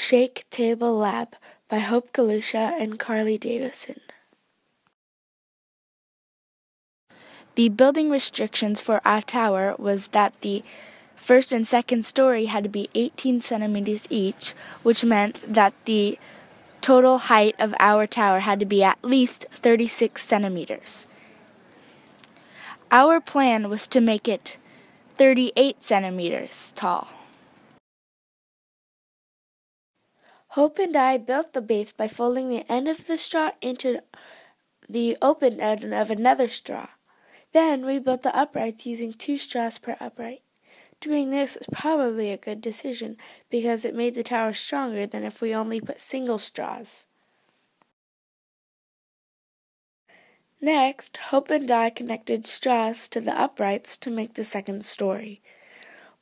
Shake Table Lab by Hope Kalusha and Karlie Davison. The building restrictions for our tower was that the first and second story had to be 18 centimeters each, which meant that the total height of our tower had to be at least 36 centimeters. Our plan was to make it 38 centimeters tall. Hope and I built the base by folding the end of the straw into the open end of another straw. Then we built the uprights using 2 straws per upright. Doing this was probably a good decision because it made the tower stronger than if we only put single straws. Next, Hope and I connected straws to the uprights to make the second story.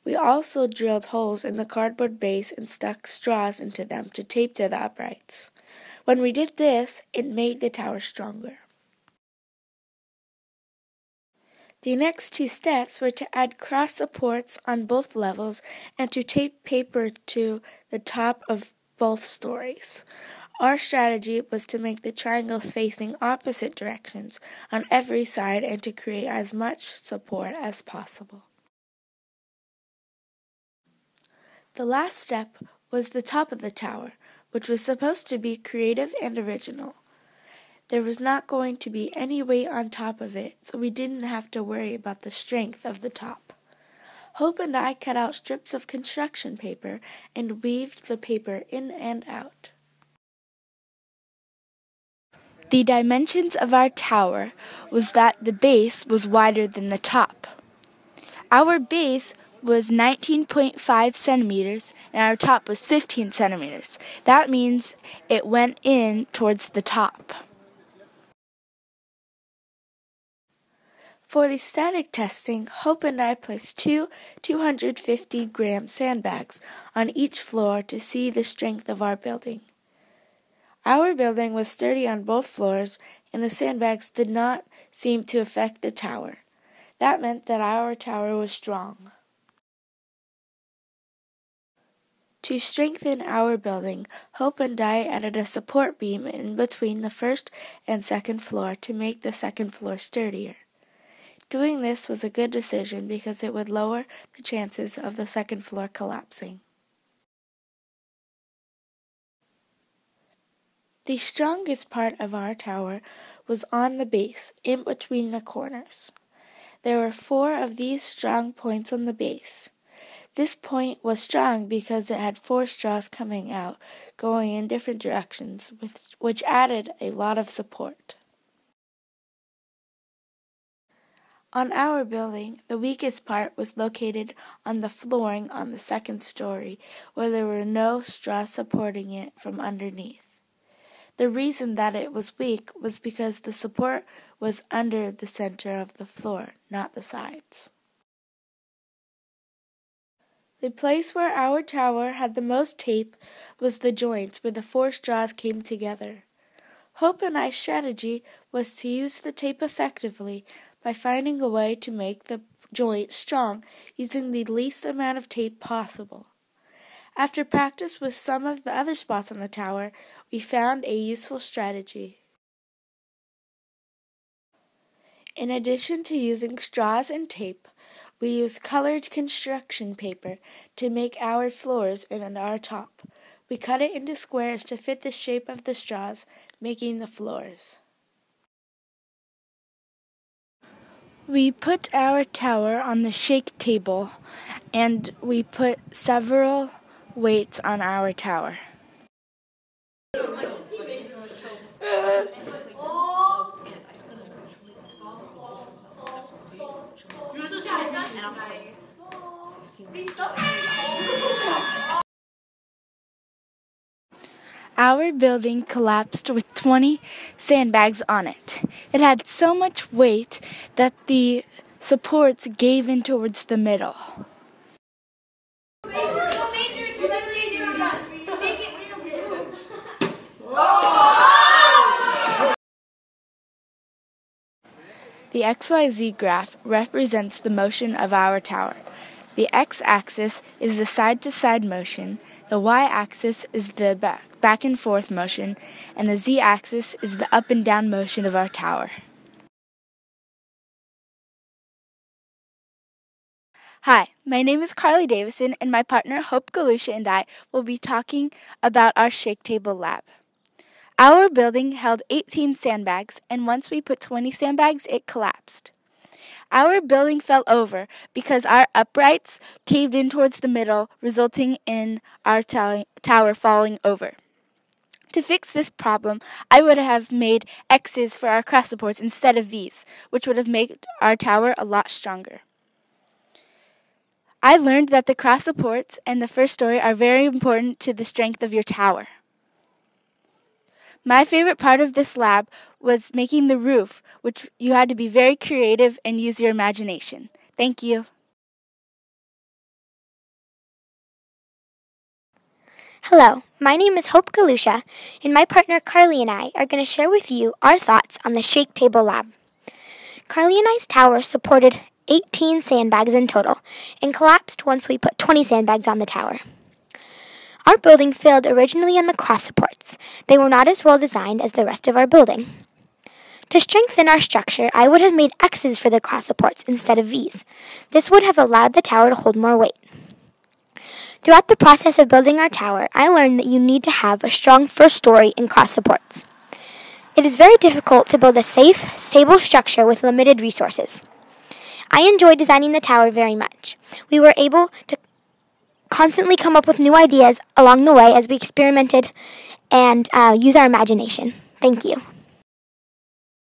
We also drilled holes in the cardboard base and stuck straws into them to tape to the uprights. When we did this, it made the tower stronger. The next 2 steps were to add cross supports on both levels and to tape paper to the top of both stories. Our strategy was to make the triangles facing opposite directions on every side and to create as much support as possible. The last step was the top of the tower, which was supposed to be creative and original. There was not going to be any weight on top of it, so we didn't have to worry about the strength of the top. Hope and I cut out strips of construction paper and weaved the paper in and out. The dimensions of our tower was that the base was wider than the top. Our base was 19.5 centimeters and our top was 15 centimeters. That means it went in towards the top. For the static testing, Hope and I placed 2 250-gram sandbags on each floor to see the strength of our building. Our building was sturdy on both floors, and the sandbags did not seem to affect the tower. That meant that our tower was strong. To strengthen our building, Hope and I added a support beam in between the first and second floor to make the second floor sturdier. Doing this was a good decision because it would lower the chances of the second floor collapsing. The strongest part of our tower was on the base, in between the corners. There were 4 of these strong points on the base. This point was strong because it had 4 straws coming out, going in different directions, which added a lot of support. On our building, the weakest part was located on the flooring on the second story, where there were no straws supporting it from underneath. The reason that it was weak was because the support was under the center of the floor, not the sides. The place where our tower had the most tape was the joints where the 4 straws came together. Hope and I's strategy was to use the tape effectively by finding a way to make the joint strong using the least amount of tape possible. After practice with some of the other spots on the tower, we found a useful strategy. In addition to using straws and tape, we used colored construction paper to make our floors and our top. We cut it into squares to fit the shape of the straws, making the floors. We put our tower on the shake table, and we put several weights on our tower. Our building collapsed with 20 sandbags on it. It had so much weight that the supports gave in towards the middle. The XYZ graph represents the motion of our tower. The x-axis is the side-to-side motion, The y-axis is the back and forth motion, and the z-axis is the up and down motion of our tower. Hi, my name is Karlie Davison, and my partner Hope Kalusha and I will be talking about our Shake Table Lab. Our building held 18 sandbags, and once we put 20 sandbags, it collapsed. Our building fell over because our uprights caved in towards the middle, resulting in our tower falling over. To fix this problem, I would have made X's for our cross supports instead of V's, which would have made our tower a lot stronger. I learned that the cross supports and the first story are very important to the strength of your tower. My favorite part of this lab was making the roof, which you had to be very creative and use your imagination. Thank you. Hello, my name is Hope Kalusha, and my partner Karlie and I are going to share with you our thoughts on the Shake Table Lab. Karlie and I's tower supported 18 sandbags in total and collapsed once we put 20 sandbags on the tower. Our building failed originally on the cross supports. They were not as well designed as the rest of our building. To strengthen our structure, I would have made X's for the cross supports instead of V's. This would have allowed the tower to hold more weight. Throughout the process of building our tower, I learned that you need to have a strong first story and cross supports. It is very difficult to build a safe, stable structure with limited resources. I enjoyed designing the tower very much. We were able to constantly come up with new ideas along the way as we experimented and use our imagination. Thank you.